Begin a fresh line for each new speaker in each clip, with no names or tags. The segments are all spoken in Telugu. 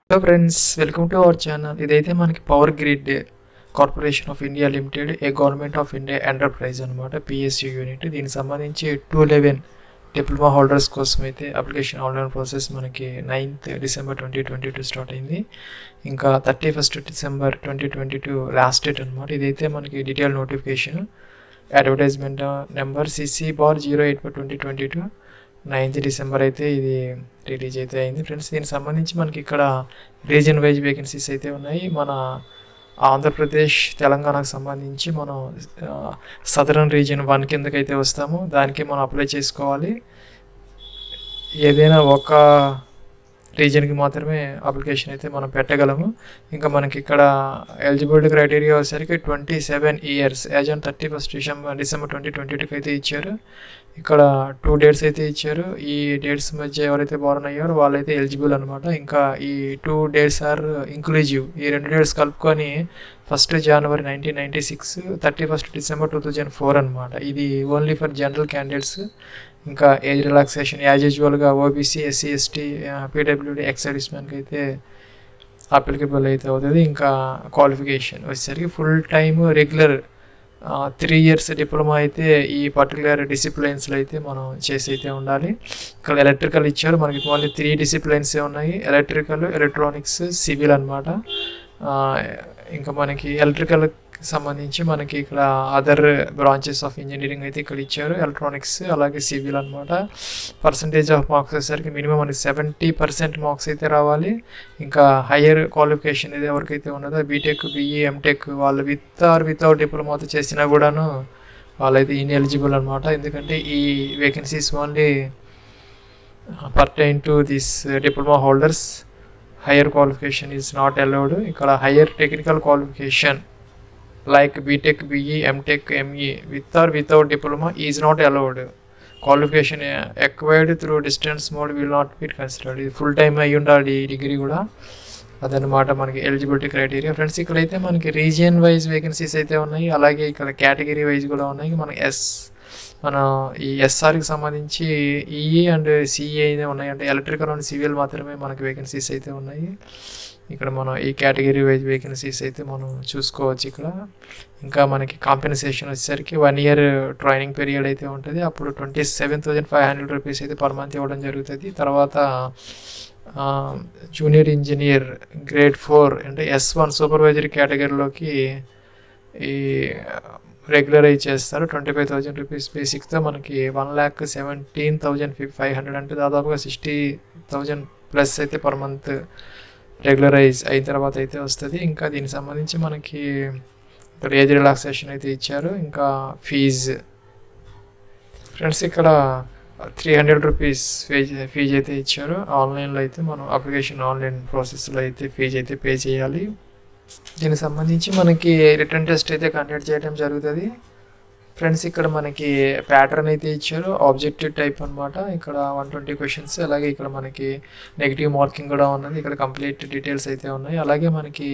Hello friends, welcome to our channel. ఇదైతే మనకి power grid corporation of India limited A government of India enterprise అనమాట, పిఎస్యు యూనిట్. దీనికి సంబంధించి 211 డిప్లొమా హోల్డర్స్ కోసం అయితే అప్లికేషన్ ఆన్లైన్ ప్రాసెస్ మనకి 9th December 2022 స్టార్ట్ అయింది. ఇంకా 31st December 2022 లాస్ట్ డేట్ అనమాట. ఇదైతే మనకి detail notification advertisement number CC/08/2022 9th December అయితే ఇది రిలీజ్ అయితే అయింది ఫ్రెండ్స్. దీనికి సంబంధించి మనకి ఇక్కడ రీజన్ వైజ్ వేకెన్సీస్ అయితే ఉన్నాయి. మన ఆంధ్రప్రదేశ్, తెలంగాణకు సంబంధించి మనం సదరన్ రీజియన్ 1 కిందకైతే వస్తాము. దానికి మనం అప్లై చేసుకోవాలి. ఏదైనా ఒక రీజన్కి మాత్రమే అప్లికేషన్ అయితే మనం పెట్టగలము. ఇంకా మనకి ఇక్కడ ఎలిజిబిలిటీ క్రైటీరియా వచ్చేసరికి 27 years as on 31st December 2022 అయితే ఇచ్చారు. ఇక్కడ 2 dates అయితే ఇచ్చారు. ఈ డేట్స్ మధ్య ఎవరైతే బార్న్ అయ్యారో వాళ్ళైతే ఎలిజిబుల్ అనమాట. ఇంకా ఈ 2 dates ఆర్ ఇంక్లూజివ్. ఈ 2 dates కలుపుకొని 1st January 1996, 31st December 2004 అనమాట. ఇది ఓన్లీ ఫర్ జనరల్ క్యాండిడేట్స్. ఇంకా ఏజ్ రిలాక్సేషన్ యాజ్ యూజువల్గా OBC, SC, ST, PWD, ex service మ్యాన్కి అయితే అప్లికబుల్ అయితే అవుతుంది. ఇంకా క్వాలిఫికేషన్ వచ్చేసరికి full time regular 3 years diploma అయితే ఈ పర్టికులర్ డిసిప్లైన్స్లో అయితే మనం చేసి అయితే ఉండాలి. ఇక్కడ ఎలక్ట్రికల్ ఇచ్చారు. మనకి ఓన్లీ 3 disciplines ఉన్నాయి: ఎలక్ట్రికల్, ఎలక్ట్రానిక్స్, సివిల్ అనమాట. ఇంకా మనకి ఎలక్ట్రికల్ సంబంధించి మనకి ఇక్కడ అదర్ బ్రాంచెస్ ఆఫ్ ఇంజనీరింగ్ అయితే ఇక్కడ ఇచ్చారు. ఎలక్ట్రానిక్స్ అలాగే సివిల్ అనమాట. పర్సంటేజ్ ఆఫ్ మార్క్స్ వచ్చేసరికి మినిమం మనకి 70% మార్క్స్ అయితే రావాలి. ఇంకా హయ్యర్ క్వాలిఫికేషన్ ఇది ఎవరికైతే ఉన్నదో బీటెక్, బీఈ, ఎంటెక్ వాళ్ళు వితౌట్ డిప్లొమాతో చేసినా కూడాను వాళ్ళైతే ఇన్ఎలిజిబుల్ అనమాట. ఎందుకంటే ఈ vacancies only pertain to this diploma holders. Higher qualification is not allowed. ఇక్కడ higher technical qualification like BTech, BE, MTech, ME with or without diploma is not allowed. Qualification acquired through distance mode will not be considered. ఇది ఫుల్ టైమ్ అయ్యి ఉండాలి డిగ్రీ కూడా. అదనమాట మనకి ఎలిజిబిలిటీ క్రైటీరియా ఫ్రెండ్స్. ఇక్కడైతే మనకి రీజియన్ వైజ్ వేకెన్సీస్ అయితే ఉన్నాయి. అలాగే ఇక్కడ కేటగిరీ వైజ్ కూడా ఉన్నాయి. మన ఈ ఎస్ఆర్కి సంబంధించి ఈఈ అండ్ సిఈ అయితే ఉన్నాయి. అంటే ఎలక్ట్రికల్ అండ్ సివిల్ మాత్రమే మనకి వేకెన్సీస్ అయితే ఉన్నాయి. ఇక్కడ మనం ఈ కేటగిరీ వైజ్ వేకెన్సీస్ అయితే మనం చూసుకోవచ్చు ఇక్కడ. ఇంకా మనకి కాంపెన్సేషన్ వచ్చేసరికి 1 year ట్రైనింగ్ పీరియడ్ అయితే ఉంటుంది. అప్పుడు 27,500 rupees అయితే పర్ మంత్ ఇవ్వడం జరుగుతుంది. తర్వాత జూనియర్ ఇంజనీర్ గ్రేడ్ 4 అంటే S1 సూపర్వైజరీ కేటగిరీలోకి ఈ రెగ్యులరైజ్ చేస్తారు. 25,000 rupees బేసిక్తో మనకి 1,17,500 అంటే దాదాపుగా 60,000 ప్లస్ అయితే పర్ మంత్ రెగ్యులరైజ్ అయిన తర్వాత అయితే వస్తుంది. ఇంకా దీనికి సంబంధించి మనకి ఇక్కడ ఏజ్ రిలాక్సేషన్ అయితే ఇచ్చారు. ఇంకా ఫీజు ఫ్రెండ్స్ ఇక్కడ 300 rupees ఫీజు అయితే ఇచ్చారు. ఆన్లైన్లో అయితే మనం అప్లికేషన్ ఆన్లైన్ ప్రాసెస్లో అయితే ఫీజు అయితే పే చేయాలి. దీనికి సంబంధించి మనకి రిటర్న్ టెస్ట్ అయితే కండక్ట్ చేయడం జరుగుతుంది ఫ్రెండ్స్. ఇక్కడ మనకి ప్యాటర్న్ అయితే ఇచ్చారు, ఆబ్జెక్టివ్ టైప్ అనమాట. ఇక్కడ 120 questions. అలాగే ఇక్కడ మనకి నెగిటివ్ మార్కింగ్ కూడా ఉన్నది. ఇక్కడ కంప్లీట్ డీటెయిల్స్ అయితే ఉన్నాయి. అలాగే మనకి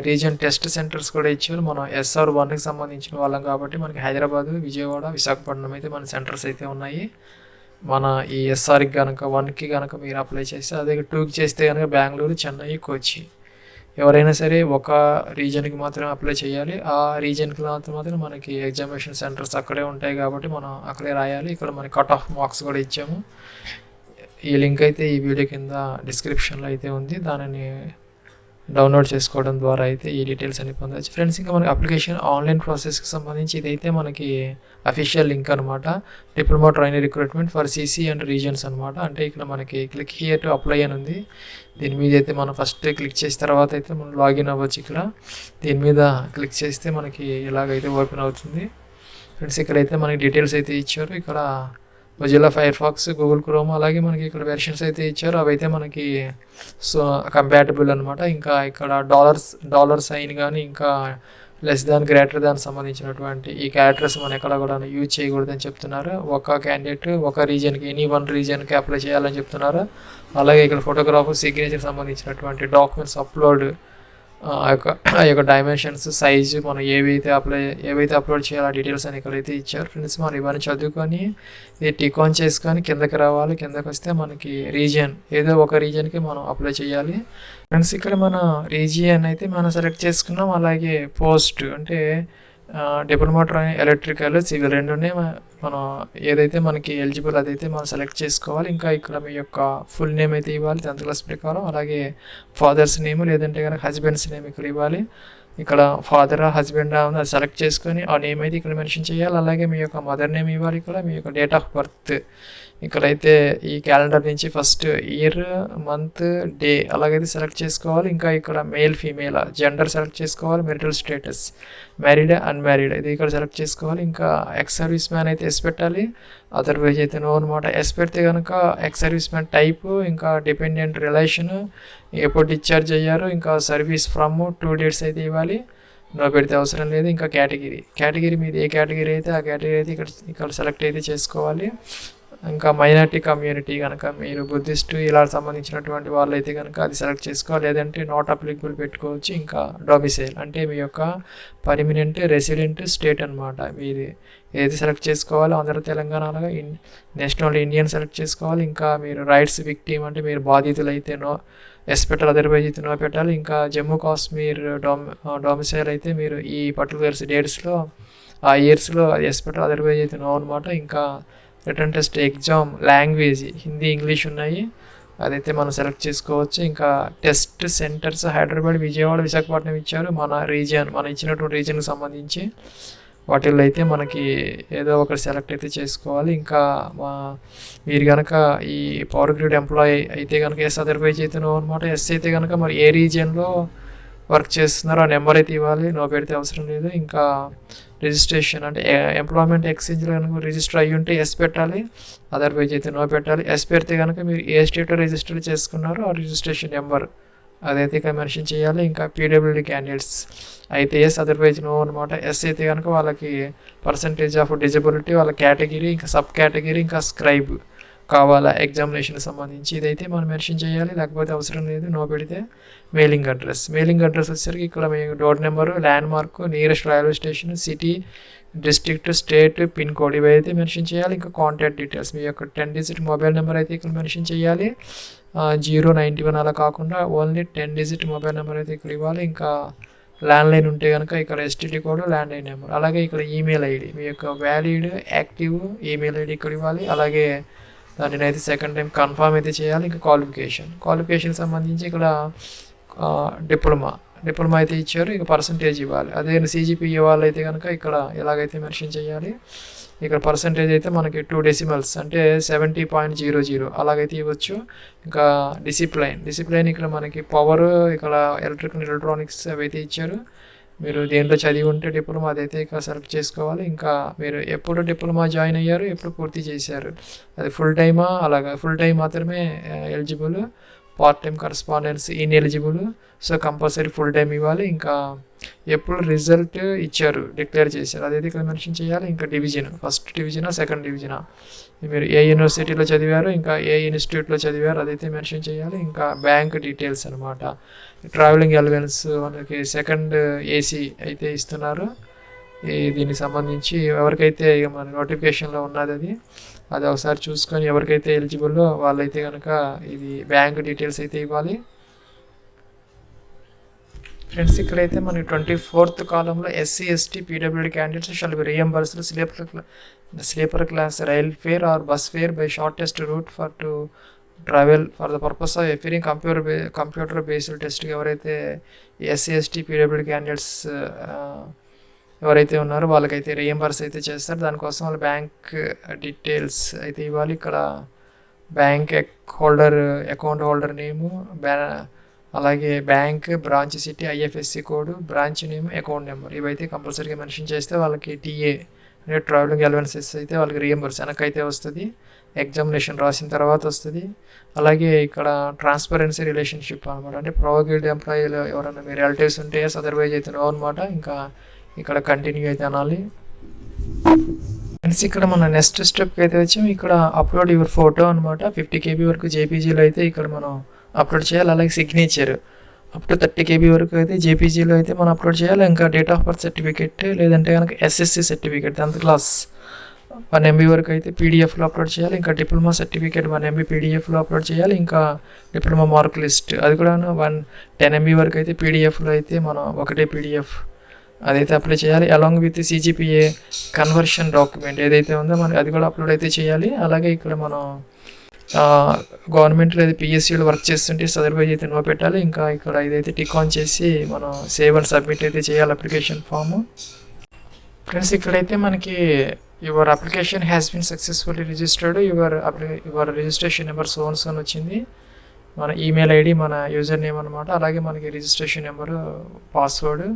రీజియన్ టెస్ట్ సెంటర్స్ కూడా ఇచ్చారు. మనం SR1కి సంబంధించిన వాళ్ళం కాబట్టి మనకి హైదరాబాద్, విజయవాడ, విశాఖపట్నం అయితే మన సెంటర్స్ అయితే ఉన్నాయి. మన ఈ SRకి కనుక 1కి కనుక మీరు అప్లై చేస్తే, అదే 2కి చేస్తే కనుక బెంగళూరు, చెన్నై, కోచి. ఎవరైనా సరే ఒక రీజన్కి మాత్రమే అప్లై చేయాలి. ఆ రీజన్కి మాత్రం మనకి ఎగ్జామినేషన్ సెంటర్స్ అక్కడే ఉంటాయి కాబట్టి మనం అక్కడే రాయాలి. ఇక్కడ మనకి కట్ ఆఫ్ మార్క్స్ కూడా ఇచ్చాము. ఈ లింక్ అయితే ఈ వీడియో కింద డిస్క్రిప్షన్లో అయితే ఉంది. దానిని డౌన్లోడ్ చేసుకోవడం ద్వారా అయితే ఈ డీటెయిల్స్ అన్ని పొందవచ్చు ఫ్రెండ్స్. ఇంకా మనకి అప్లికేషన్ ఆన్లైన్ ప్రాసెస్కి సంబంధించి ఇదైతే మనకి అఫీషియల్ లింక్ అనమాట. Diploma trainee recruitment for CC and reasons అనమాట. అంటే ఇక్కడ మనకి క్లిక్ హియర్ టు అప్లై అని ఉంది. దీని మీద అయితే మనం ఫస్ట్ క్లిక్ చేసిన తర్వాత అయితే మనం లాగిన్ అవ్వచ్చు. ఇక్కడ దీని మీద క్లిక్ చేస్తే మనకి ఇలాగైతే ఓపెన్ అవుతుంది ఫ్రెండ్స్. ఇక్కడైతే మనకి డీటెయిల్స్ అయితే ఇచ్చారు. ఇక్కడ మొజిల్లా ఫైర్ఫాక్స్, గూగుల్ క్రోమ్, అలాగే మనకి ఇక్కడ వెర్షన్స్ అయితే ఇచ్చారు. అవైతే మనకి కంపాటబుల్ అనమాట. ఇంకా ఇక్కడ డాలర్ సైన్ కానీ ఇంకా లెస్ దాన్, గ్రేటర్ దాన్ సంబంధించినటువంటి ఈ క్యారెక్టర్స్ మనం ఎక్కడ కూడా యూజ్ చేయకూడదని చెప్తున్నారు. ఒక క్యాండిడేట్ ఒక రీజన్కి, ఎనీ 1 రీజన్కి అప్లై చేయాలని చెప్తున్నారు. అలాగే ఇక్కడ ఫోటోగ్రాఫ్, సిగ్నేచర్ సంబంధించినటువంటి డాక్యుమెంట్స్ అప్లోడ్ ఆ యొక్క డైమెన్షన్స్, సైజు, మనం ఏవైతే అప్లోడ్ చేయాలో ఆ డీటెయిల్స్ అని ఇక్కడైతే ఇచ్చారు ఫ్రెండ్స్. మనం ఇవన్నీ చదువుకొని ఇది టిక్ ఆన్ చేసుకొని కిందకి రావాలి. కిందకి వస్తే మనకి రీజియన్, ఏదో ఒక రీజియన్కి మనం అప్లై చేయాలి ఫ్రెండ్స్. ఇక్కడ మన రీజియన్ అయితే మనం సెలెక్ట్ చేసుకున్నాం. అలాగే పోస్ట్ అంటే డిప్లొమా ట్రైనీ ఎలక్ట్రికల్, సివిల్ రెండునే మనం ఏదైతే మనకి ఎలిజిబుల్ అదైతే మనం సెలెక్ట్ చేసుకోవాలి. ఇంకా ఇక్కడ మీ యొక్క ఫుల్ నేమ్ అయితే ఇవ్వాలి 10th క్లాస్ ప్రకారం. అలాగే ఫాదర్స్ నేమ్ లేదంటే కనుక హస్బెండ్స్ నేమ్ ఇక్కడ ఇవ్వాలి. ఇక్కడ ఫాదరా హస్బెండా ఉంది అది సెలెక్ట్ చేసుకొని ఆ నేమ్ అయితే ఇక్కడ మెన్షన్ చేయాలి. అలాగే మీ యొక్క మదర్ నేమ్ ఇవ్వాలి. ఇక్కడ మీ యొక్క డేట్ ఆఫ్ బర్త్, ఇక్కడైతే ఈ క్యాలెండర్ నుంచి ఫస్ట్ ఇయర్, మంత్, డే అలాగైతే సెలెక్ట్ చేసుకోవాలి. ఇంకా ఇక్కడ మేల్, ఫీమేల్, జెండర్ సెలెక్ట్ చేసుకోవాలి. మెరిటల్ స్టేటస్ మ్యారీడ్, అన్మ్యారీడ్ ఇది ఇక్కడ సెలెక్ట్ చేసుకోవాలి. ఇంకా ఎక్స్ సర్వీస్ మ్యాన్ అయితే ఎస్ పెట్టాలి, అదర్వైజ్ అయితే నో అనమాట. ఎస్ పెడితే కనుక ఎక్స్ సర్వీస్ మ్యాన్ టైప్, ఇంకా డిపెండెంట్ రిలేషన్, ఎప్పుడు డిశ్చార్జ్ అయ్యారు, ఇంకా సర్వీస్ ఫ్రమ్ 2 dates అయితే ఇవ్వాలి. నో పెడితే అవసరం లేదు. ఇంకా కేటగిరీ మీద ఏ కేటగిరీ అయితే ఆ కేటగిరీ అయితే ఇక్కడ సెలెక్ట్ అయితే చేసుకోవాలి. ఇంకా మైనారిటీ కమ్యూనిటీ కనుక మీరు బుద్ధిస్టు ఇలా సంబంధించినటువంటి వాళ్ళు అయితే కనుక అది సెలెక్ట్ చేసుకోవాలి. లేదంటే నాట్ అప్లికబుల్ పెట్టుకోవచ్చు. ఇంకా డొమిసైల్ అంటే మీ యొక్క పర్మనెంట్ రెసిడెంట్ స్టేట్ అనమాట. మీరు ఏది సెలెక్ట్ చేసుకోవాలో ఆంధ్ర, తెలంగాణ, అలాగా నేషనల్ ఇండియన్ సెలెక్ట్ చేసుకోవాలి. ఇంకా మీరు రైట్స్ విక్టిమ్ అంటే మీరు బాధితులు అయితే నో ఎస్ పెట్టాలి, అదర్వైజ్ అయితే నో పెట్టాలి. ఇంకా జమ్మూ కాశ్మీర్ డొమిసైల్ అయితే మీరు ఈ పర్టికులర్ డేట్స్లో ఆ ఇయర్స్లో ఎస్ పెట్టాలి, అదర్వైజ్ అయితే నో అనమాట. ఇంకా return test exam language Hindi, English ఉన్నాయి, అదైతే మనం సెలెక్ట్ చేసుకోవచ్చు. ఇంకా టెస్ట్ సెంటర్స్ హైదరాబాద్, విజయవాడ, విశాఖపట్నం ఇచ్చారు. మన రీజియన్, మనం ఇచ్చినటువంటి రీజియన్కి సంబంధించి వాటిల్లో అయితే మనకి ఏదో ఒకటి సెలెక్ట్ అయితే చేసుకోవాలి. ఇంకా మీరు కనుక ఈ పవర్ గ్రిడ్ ఎంప్లాయీ అయితే కనుక ఎస్, అదర్వైజ్ అయితే నో అనమాట. ఎస్ అయితే కనుక మరి ఏ రీజియన్లో వర్క్ చేస్తున్నారో ఆ నెంబర్ అయితే ఇవ్వాలి, నో పెడితే అవసరం లేదు. ఇంకా రిజిస్ట్రేషన్ అంటే ఎంప్లాయ్మెంట్ ఎక్స్చేంజ్లో కనుక రిజిస్టర్ అయ్యి ఉంటే ఎస్ పెట్టాలి, అదర్వైజ్ అయితే నో పెట్టాలి. ఎస్ పెడితే కనుక మీరు ఏ స్టేట్లో రిజిస్టర్ చేసుకున్నారో ఆ రిజిస్ట్రేషన్ నెంబర్ అదైతే ఇక్కడ మెన్షన్ చేయాలి. ఇంకా పీడబ్ల్యూడీ క్యాండిడేట్స్ అయితే ఎస్, అదర్వైజ్ నో అనమాట. ఎస్ అయితే కనుక వాళ్ళకి పర్సంటేజ్ ఆఫ్ డిజబిలిటీ, వాళ్ళ కేటగిరీ, ఇంకా సబ్ కేటగిరీ, ఇంకా స్క్రైబ్ కావాలా ఎగ్జామినేషన్కి సంబంధించి ఇదైతే మనం మెన్షన్ చేయాలి, లేకపోతే అవసరం లేదు, నో పెడితే. మెయిలింగ్ అడ్రస్ వచ్చేసరికి ఇక్కడ మీ door number, landmark, nearest railway station, city, district, state, pin code ఇవి అయితే మెన్షన్ చేయాలి. ఇంకా కాంటాక్ట్ డీటెయిల్స్ మీ యొక్క 10 digit మొబైల్ నెంబర్ అయితే ఇక్కడ మెన్షన్ చేయాలి. 091 అలా కాకుండా ఓన్లీ 10 digit మొబైల్ నెంబర్ అయితే ఇక్కడ ఇవ్వాలి. ఇంకా ల్యాండ్లైన్ ఉంటే కనుక ఇక్కడ ఎస్టీడీ కోడ్, ల్యాండ్లైన్ నెంబర్, అలాగే ఇక్కడ ఈమెయిల్ ఐడి, మీ యొక్క వ్యాలిడ్ యాక్టివ్ ఈమెయిల్ ఐడి ఇక్కడ ఇవ్వాలి. అలాగే దానిని అయితే సెకండ్ టైం కన్ఫర్మ్ అయితే చేయాలి. ఇంకా క్వాలిఫికేషన్ సంబంధించి ఇక్కడ డిప్లొమా అయితే ఇచ్చారు, ఇక పర్సంటేజ్ ఇవ్వాలి. అదే CGPA వాళ్ళు అయితే కనుక ఇక్కడ ఎలాగైతే మెన్షన్ చేయాలి. ఇక్కడ పర్సంటేజ్ అయితే మనకి 2 decimals అంటే 70.00 అలాగైతే ఇవ్వచ్చు. ఇంకా డిసిప్లైన్ ఇక్కడ మనకి పవర్, ఇక్కడ ఎలక్ట్రికల్, ఎలక్ట్రానిక్స్ అవి అయితే ఇచ్చారు. మీరు దేంట్లో చదివి ఉంటే డిప్లొమా అదైతే ఇక్కడ సెలెక్ట్ చేసుకోవాలి. ఇంకా మీరు ఎప్పుడు డిప్లొమా జాయిన్ అయ్యారు, ఎప్పుడు పూర్తి చేశారు, అది ఫుల్ టైమా, అలాగా ఫుల్ టైం మాత్రమే eligible, part time correspondence ineligible, so compulsory full time ఇవ్వాలి. ఇంకా ఎప్పుడు రిజల్ట్ ఇచ్చారు, డిక్లేర్ చేశారు, అదైతే ఇక్కడ మెన్షన్ చేయాలి. ఇంకా డివిజన్, ఫస్ట్ డివిజనా, సెకండ్ డివిజనా, మీరు ఏ యూనివర్సిటీలో చదివారు, ఇంకా ఏ ఇన్స్టిట్యూట్లో చదివారు అదైతే మెన్షన్ చేయాలి. ఇంకా బ్యాంక్ డీటెయిల్స్ అనమాట. ట్రావెలింగ్ అలవెన్స్ మనకి సెకండ్ AC అయితే ఇస్తున్నారు. దీనికి సంబంధించి ఎవరికైతే మన నోటిఫికేషన్లో ఉన్నది అది ఒకసారి చూసుకొని ఎవరికైతే ఎలిజిబుల్లో వాళ్ళైతే కనుక ఇది బ్యాంక్ డీటెయిల్స్ అయితే ఇవ్వాలి. ఫ్రెండ్స్ ఇక్కడైతే మనకి 24th కాలంలో SC, ST, PWD candidates shall be reimbursed sleeper class rail fare or bus fare by shortest route for to travel for the purpose of appearing computer based test. ఎవరైతే SC, ST, PWD క్యాండిడేట్స్ ఎవరైతే ఉన్నారో వాళ్ళకైతే రీఎంబర్స్ అయితే చేస్తారు. దానికోసం వాళ్ళ బ్యాంక్ డీటెయిల్స్ అయితే ఇవ్వాలి. ఇక్కడ బ్యాంక్ అకౌంట్ హోల్డర్ నేము, అలాగే bank, branch city, IFSC code, branch name, account number ఇవైతే కంపల్సరీగా మెన్షన్ చేస్తే వాళ్ళకి TA అంటే ట్రావెలింగ్ అలవెన్సెస్ అయితే వాళ్ళకి రీఎంబర్స్ వెనకైతే వస్తుంది, ఎగ్జామినేషన్ రాసిన తర్వాత వస్తుంది. అలాగే ఇక్కడ ట్రాన్స్పరెన్సీ రిలేషన్షిప్ అనమాట, అంటే పవర్గ్రిడ్ ఎంప్లాయీలు ఎవరైనా మీ రిలేటివ్స్ ఉంటే అదర్వైజ్ అయితే నో అనమాట. ఇంకా ఇక్కడ కంటిన్యూ అయితే అనాలి. ఫ్రెండ్స్ ఇక్కడ మన నెక్స్ట్ స్టెప్కి అయితే వచ్చాము. ఇక్కడ అప్లోడ్ యువర్ ఫోటో అనమాట. 50 KB వరకు JPGలో అయితే ఇక్కడ మనం అప్లోడ్ చేయాలి. అలాగే అప్ టు 30 KB వరకు అయితే జేపీజీలో అయితే మనం అప్లోడ్ చేయాలి. ఇంకా డేట్ ఆఫ్ బర్త్ సర్టిఫికేట్, లేదంటే కనుక SSC certificate 10th class 1 MB వరకు అయితే పీడిఎఫ్లో అప్లోడ్ చేయాలి. ఇంకా డిప్లొమా సర్టిఫికేట్ 1 MB పీడిఎఫ్లో అప్లోడ్ చేయాలి. ఇంకా డిప్లొమా మార్క్ లిస్ట్ అది కూడా 10 MB వరకు అయితే పీడిఎఫ్లో అయితే మనం ఒకటే పీడిఎఫ్ అదైతే అప్లై చేయాలి. Along with CGPA conversion document ఏదైతే ఉందో మనం అది కూడా అప్లోడ్ అయితే చేయాలి. అలాగే ఇక్కడ మనం గవర్నమెంట్లో అయితే PSCలో వర్క్ చేస్తుంటే సదర్వైజ్ అయితే నో పెట్టాలి. ఇంకా ఇక్కడ ఇదైతే టిక్ ఆన్ చేసి మనం సేవ్ అండ్ సబ్మిట్ అయితే చేయాలి అప్లికేషన్ ఫామ్. ఫ్రెండ్స్ ఇక్కడైతే మనకి your application has been successfully registered, your registration number సోన్స్ అని వచ్చింది. మన ఈమెయిల్ ID, మన యూజర్ నేమ్ అనమాట. అలాగే మనకి రిజిస్ట్రేషన్ నెంబరు, పాస్వర్డ్,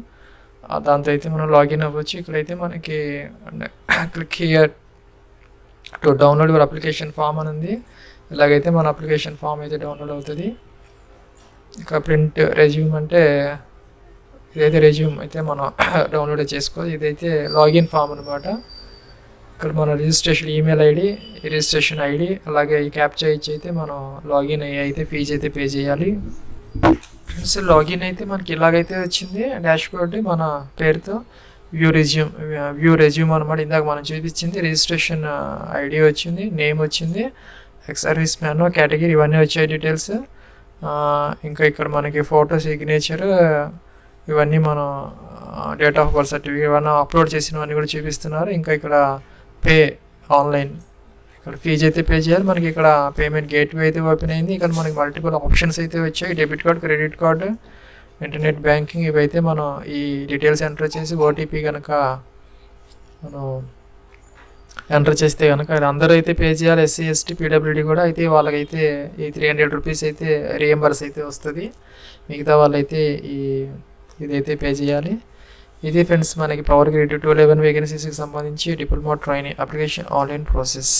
దాంతో అయితే మనం లాగిన్ అవ్వచ్చు. ఇక్కడైతే మనకి click here to download your application form అని ఉంది. ఇలాగైతే మన అప్లికేషన్ ఫామ్ అయితే డౌన్లోడ్ అవుతుంది. ఇక ప్రింట్ రెజ్యూమ్ అంటే ఇదైతే రెజ్యూమ్ అయితే మనం డౌన్లోడ్ చేసుకోవాలి. ఇదైతే లాగిన్ ఫామ్ అనమాట. ఇక్కడ మన registration email ID, registration ID, అలాగే ఈ క్యాప్చా ఇచ్చి అయితే మనం లాగిన్ అయ్యి అయితే ఫీజు అయితే పే చేయాలి. ఫ్రెండ్స్ లాగిన్ అయితే మనకి ఇలాగైతే వచ్చింది డాష్బోర్డ్ మన పేరుతో వ్యూ రెజ్యూమ్ అనమాట. ఇందాక మనం చూపించింది రిజిస్ట్రేషన్ ID వచ్చింది, నేమ్ వచ్చింది, ఎక్స్ సర్వీస్ మ్యాన్, కేటగిరీ ఇవన్నీ వచ్చాయి డీటెయిల్స్. ఇంకా ఇక్కడ మనకి ఫోటో, సిగ్నేచర్ ఇవన్నీ మనం డేట్ ఆఫ్ బర్త్ సర్టిఫికేట్ ఇవన్నీ అప్లోడ్ చేసినవన్నీ కూడా చూపిస్తున్నారు. ఇంకా ఇక్కడ పే ఆన్లైన్, ఇక్కడ ఫీజు అయితే పే చేయాలి. మనకి ఇక్కడ పేమెంట్ గేట్వే అయితే ఓపెన్ అయింది. ఇక్కడ మనకి మల్టిపుల్ ఆప్షన్స్ అయితే వచ్చాయి, debit card, credit card, internet banking. ఇవైతే మనం ఈ డీటెయిల్స్ ఎంటర్ చేసి ఓటీపీ కనుక మనం ఎంటర్ చేస్తే కనుక అందరూ అయితే పే చేయాలి. SC ST PWD కూడా అయితే వాళ్ళకైతే ఈ 300 రూపీస్ అయితే రీఎంబర్స్ అయితే వస్తుంది. మిగతా వాళ్ళైతే ఇదైతే పే చేయాలి. ఇది ఫ్రెండ్స్ మనకి పవర్ గ్రిడ్ 211 వేకెన్సీస్కి సంబంధించి diploma trainee application online process.